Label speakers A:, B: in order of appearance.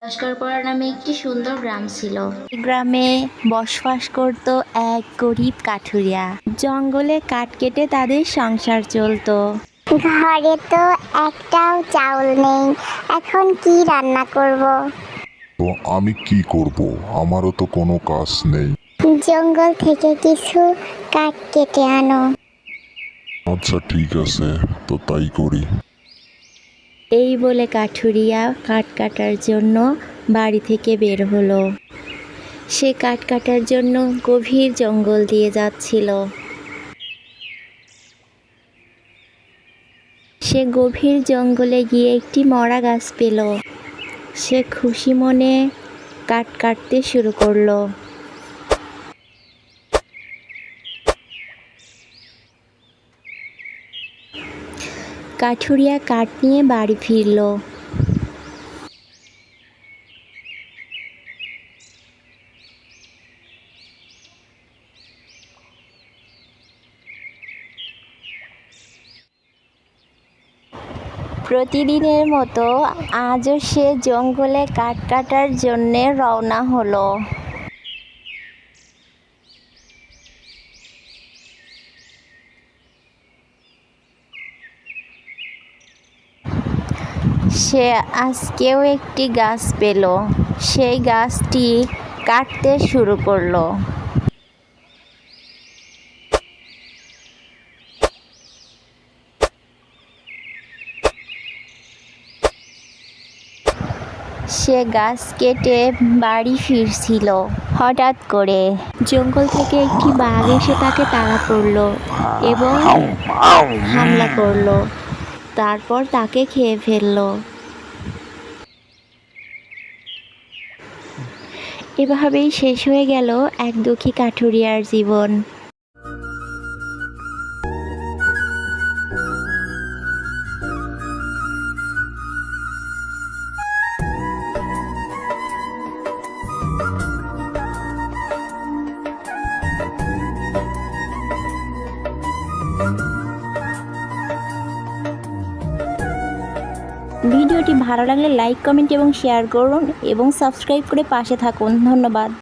A: লস্করপাড়া নামে একটি সুন্দর গ্রাম ছিল।
B: গ্রামে বসবাস করত এক গরিব কাঠুরিয়া। জঙ্গলে কাঠ কেটে তাদের সংসার চলতো।
C: ঘরে তো একটাও চাউল নেই, এখন কি রান্না করব?
D: তো আমি কি করব? আমারও তো কোনো কাজ নেই।
C: জঙ্গল থেকে কিছু কাঠ কেটে আনো।
D: আচ্ছা ঠিক আছে, তো তাই করি।
B: এই বলে কাঠুরিয়া কাঠ কাটার জন্য বাড়ি থেকে বের হলো। সে কাঠ কাটার জন্য গভীর জঙ্গল দিয়ে যাচ্ছিল। সে গভীর জঙ্গলে গিয়ে একটি মরা গাছ পেল। সে খুশি মনে কাঠ কাটতে শুরু করলো। কাঠুরিয়া কাঠ নিয়ে বাড়ি ফিরল। প্রতিদিনের মতো আজও সে জঙ্গলে কাঠ কাটার জন্যে রওনা হলো। সে আজকেও একটি গাছ পেল। সেই গাছটি কাটতে শুরু করলো। সে গাছ কেটে বাড়ি ফিরছিল। হঠাৎ করে জঙ্গল থেকে একটি বাঘ এসে তাকে তাড়া করলো এবং হামলা করলো। তারপর তাকে খেয়ে ফেললো। এভাবেই শেষ হয়ে গেল এক দুঃখী কাঠুরিয়ার জীবন। ভিডিওটি ভালো লাগলে লাইক, কমেন্ট এবং শেয়ার করুন এবং সাবস্ক্রাইব করে পাশে থাকুন। ধন্যবাদ।